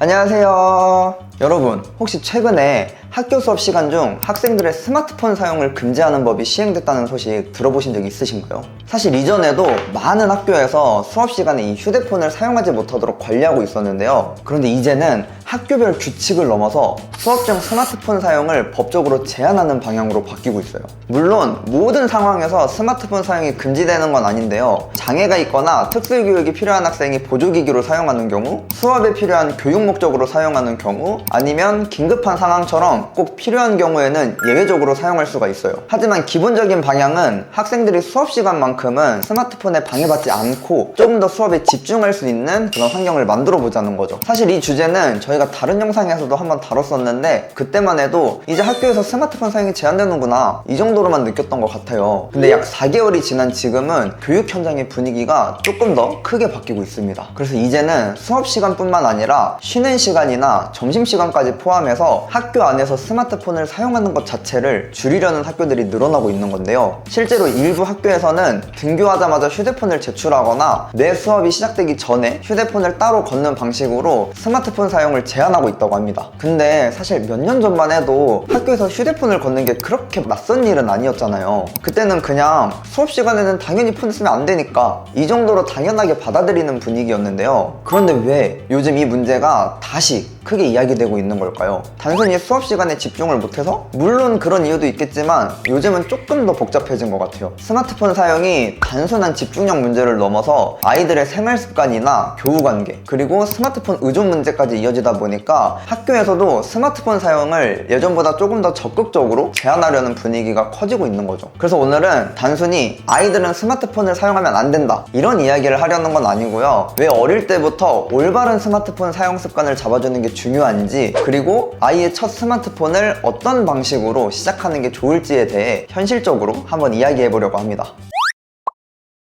안녕하세요. 여러분, 혹시 최근에 학교 수업 시간 중 학생들의 스마트폰 사용을 금지하는 법이 시행됐다는 소식 들어보신 적 있으신가요? 사실 이전에도 많은 학교에서 수업 시간에 이 휴대폰을 사용하지 못하도록 관리하고 있었는데요. 그런데 이제는 학교별 규칙을 넘어서 수업 중 스마트폰 사용을 법적으로 제한하는 방향으로 바뀌고 있어요. 물론 모든 상황에서 스마트폰 사용이 금지되는 건 아닌데요. 장애가 있거나 특수교육이 필요한 학생이 보조기기로 사용하는 경우, 수업에 필요한 교육 목적으로 사용하는 경우, 아니면 긴급한 상황처럼 꼭 필요한 경우에는 예외적으로 사용할 수가 있어요. 하지만 기본적인 방향은 학생들이 수업 시간만큼은 스마트폰에 방해받지 않고 조금 더 수업에 집중할 수 있는 그런 환경을 만들어 보자는 거죠. 사실 이 주제는 저희가 다른 영상에서도 한번 다뤘었는데 그때만 해도 이제 학교에서 스마트폰 사용이 제한되는구나 이 정도로만 느꼈던 것 같아요. 근데 약 4개월이 지난 지금은 교육 현장의 분위기가 조금 더 크게 바뀌고 있습니다. 그래서 이제는 수업 시간뿐만 아니라 쉬는 시간이나 점심시간까지 포함해서 학교 안에서 스마트폰을 사용하는 것 자체를 줄이려는 학교들이 늘어나고 있는 건데요. 실제로 일부 학교에서는 등교하자마자 휴대폰을 제출하거나 내 수업이 시작되기 전에 휴대폰을 따로 걷는 방식으로 스마트폰 사용을 제한하고 있다고 합니다. 근데 사실 몇 년 전만 해도 학교에서 휴대폰을 걷는 게 그렇게 낯선 일은 아니었잖아요. 그때는 그냥 수업 시간에는 당연히 폰 쓰면 안 되니까 이 정도로 당연하게 받아들이는 분위기였는데요. 그런데 왜 요즘 이 문제가 다시 크게 이야기되고 있는 걸까요? 단순히 수업 시간에 집중을 못해서? 물론 그런 이유도 있겠지만 요즘은 조금 더 복잡해진 것 같아요. 스마트폰 사용이 단순한 집중력 문제를 넘어서 아이들의 생활 습관이나 교우 관계, 그리고 스마트폰 의존 문제까지 이어지다 보니까 학교에서도 스마트폰 사용을 예전보다 조금 더 적극적으로 제한하려는 분위기가 커지고 있는 거죠. 그래서 오늘은 단순히 아이들은 스마트폰을 사용하면 안 된다 이런 이야기를 하려는 건 아니고요. 왜 어릴 때부터 올바른 스마트폰 사용 습관을 잡아주는 게 중요한지, 그리고 아이의 첫 스마트폰을 어떤 방식으로 시작하는 게 좋을지에 대해 현실적으로 한번 이야기해 보려고 합니다.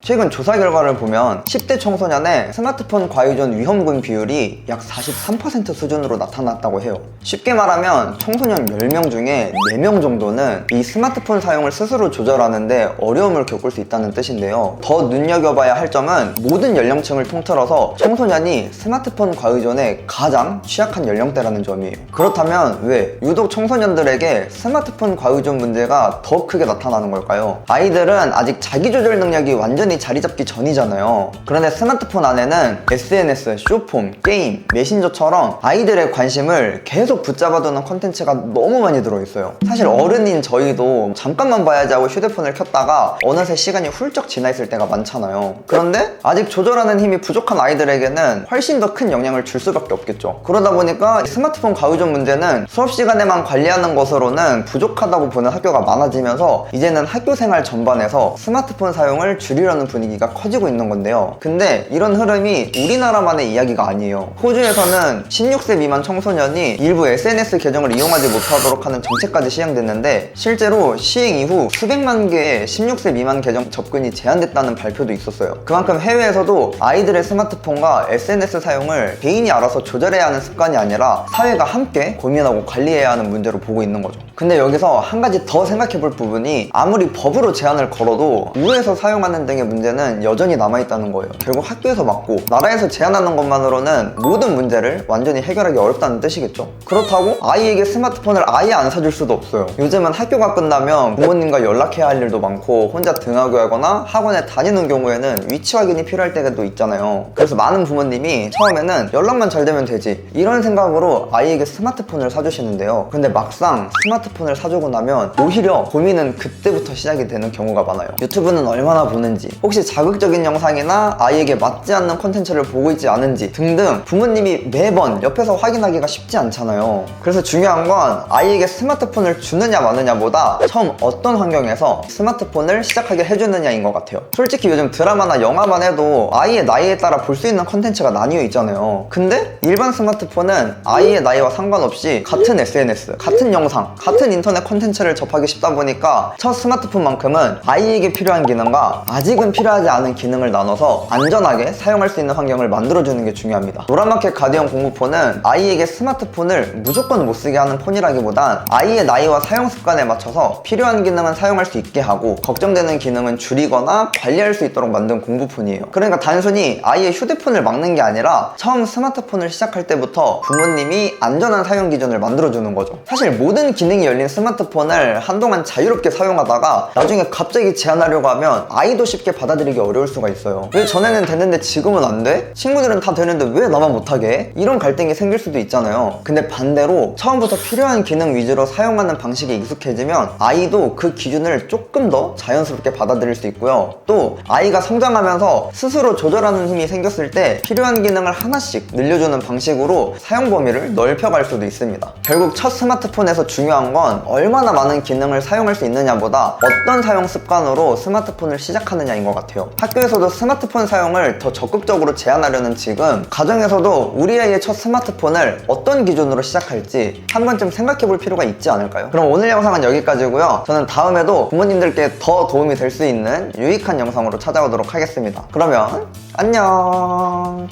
최근 조사 결과를 보면 10대 청소년의 스마트폰 과의존 위험군 비율이 약 43% 수준으로 나타났다고 해요. 쉽게 말하면 청소년 10명 중에 4명 정도는 이 스마트폰 사용을 스스로 조절하는데 어려움을 겪을 수 있다는 뜻인데요. 더 눈여겨봐야 할 점은 모든 연령층을 통틀어서 청소년이 스마트폰 과의존에 가장 취약한 연령대라는 점이에요. 그렇다면 왜 유독 청소년들에게 스마트폰 과의존 문제가 더 크게 나타나는 걸까요? 아이들은 아직 자기조절 능력이 완전히 자리 잡기 전이잖아요. 그런데 스마트폰 안에는 SNS, 쇼폼, 게임, 메신저처럼 아이들의 관심을 계속 붙잡아두는 콘텐츠가 너무 많이 들어있어요. 사실 어른인 저희도 잠깐만 봐야지 하고 휴대폰을 켰다가 어느새 시간이 훌쩍 지나 있을 때가 많잖아요. 그런데 아직 조절하는 힘이 부족한 아이들에게는 훨씬 더 큰 영향을 줄 수밖에 없겠죠. 그러다 보니까 스마트폰 과의존 문제는 수업 시간에만 관리하는 것으로는 부족하다고 보는 학교가 많아지면서 이제는 학교 생활 전반에서 스마트폰 사용을 줄이려는 분위기가 커지고 있는 건데요. 근데 이런 흐름이 우리나라만의 이야기가 아니에요. 호주에서는 16세 미만 청소년이 일부 SNS 계정을 이용하지 못하도록 하는 정책까지 시행됐는데 실제로 시행 이후 수백만 개의 16세 미만 계정 접근이 제한됐다는 발표도 있었어요. 그만큼 해외에서도 아이들의 스마트폰과 SNS 사용을 개인이 알아서 조절해야 하는 습관이 아니라 사회가 함께 고민하고 관리해야 하는 문제로 보고 있는 거죠. 근데 여기서 한 가지 더 생각해 볼 부분이 아무리 법으로 제한을 걸어도 우회해서 사용하는 등의 문제는 여전히 남아있다는 거예요. 결국 학교에서 막고 나라에서 제한하는 것만으로는 모든 문제를 완전히 해결하기 어렵다는 뜻이겠죠. 그렇다고 아이에게 스마트폰을 아예 안 사줄 수도 없어요. 요즘은 학교가 끝나면 부모님과 연락해야 할 일도 많고 혼자 등하교하거나 학원에 다니는 경우에는 위치 확인이 필요할 때도 있잖아요. 그래서 많은 부모님이 처음에는 연락만 잘 되면 되지 이런 생각으로 아이에게 스마트폰을 사주시는데요. 근데 막상 스마트폰을 사주고 나면 오히려 고민은 그때부터 시작이 되는 경우가 많아요. 유튜브는 얼마나 보는지, 혹시 자극적인 영상이나 아이에게 맞지 않는 콘텐츠를 보고 있지 않은지 등등 부모님이 매번 옆에서 확인하기가 쉽지 않잖아요. 그래서 중요한 건 아이에게 스마트폰을 주느냐 마느냐보다 처음 어떤 환경에서 스마트폰을 시작하게 해주느냐인 것 같아요. 솔직히 요즘 드라마나 영화만 해도 아이의 나이에 따라 볼 수 있는 콘텐츠가 나뉘어 있잖아요. 근데 일반 스마트폰은 아이의 나이와 상관없이 같은 SNS, 같은 영상, 같은 인터넷 콘텐츠를 접하기 쉽다 보니까 첫 스마트폰만큼은 아이에게 필요한 기능과 아직은 지금은 필요하지 않은 기능을 나눠서 안전하게 사용할 수 있는 환경을 만들어주는 게 중요합니다. 노란마켓 가디언 공부폰은 아이에게 스마트폰을 무조건 못 쓰게 하는 폰이라기보단 아이의 나이와 사용 습관에 맞춰서 필요한 기능은 사용할 수 있게 하고 걱정되는 기능은 줄이거나 관리할 수 있도록 만든 공부폰이에요. 그러니까 단순히 아이의 휴대폰을 막는 게 아니라 처음 스마트폰을 시작할 때부터 부모님이 안전한 사용 기준을 만들어주는 거죠. 사실 모든 기능이 열린 스마트폰을 한동안 자유롭게 사용하다가 나중에 갑자기 제한하려고 하면 아이도 쉽게 받아들이기 어려울 수가 있어요. 왜 전에는 됐는데 지금은 안 돼? 친구들은 다 되는데 왜 나만 못하게 해? 이런 갈등이 생길 수도 있잖아요. 근데 반대로 처음부터 필요한 기능 위주로 사용하는 방식에 익숙해지면 아이도 그 기준을 조금 더 자연스럽게 받아들일 수 있고요. 또 아이가 성장하면서 스스로 조절하는 힘이 생겼을 때 필요한 기능을 하나씩 늘려주는 방식으로 사용 범위를 넓혀갈 수도 있습니다. 결국 첫 스마트폰에서 중요한 건 얼마나 많은 기능을 사용할 수 있느냐보다 어떤 사용 습관으로 스마트폰을 시작하느냐인 것 같아요. 학교에서도 스마트폰 사용을 더 적극적으로 제한하려는 지금 가정에서도 우리 아이의 첫 스마트폰을 어떤 기준으로 시작할지 한 번쯤 생각해 볼 필요가 있지 않을까요? 그럼 오늘 영상은 여기까지고요. 저는 다음에도 부모님들께 더 도움이 될 수 있는 유익한 영상으로 찾아오도록 하겠습니다. 그러면 안녕.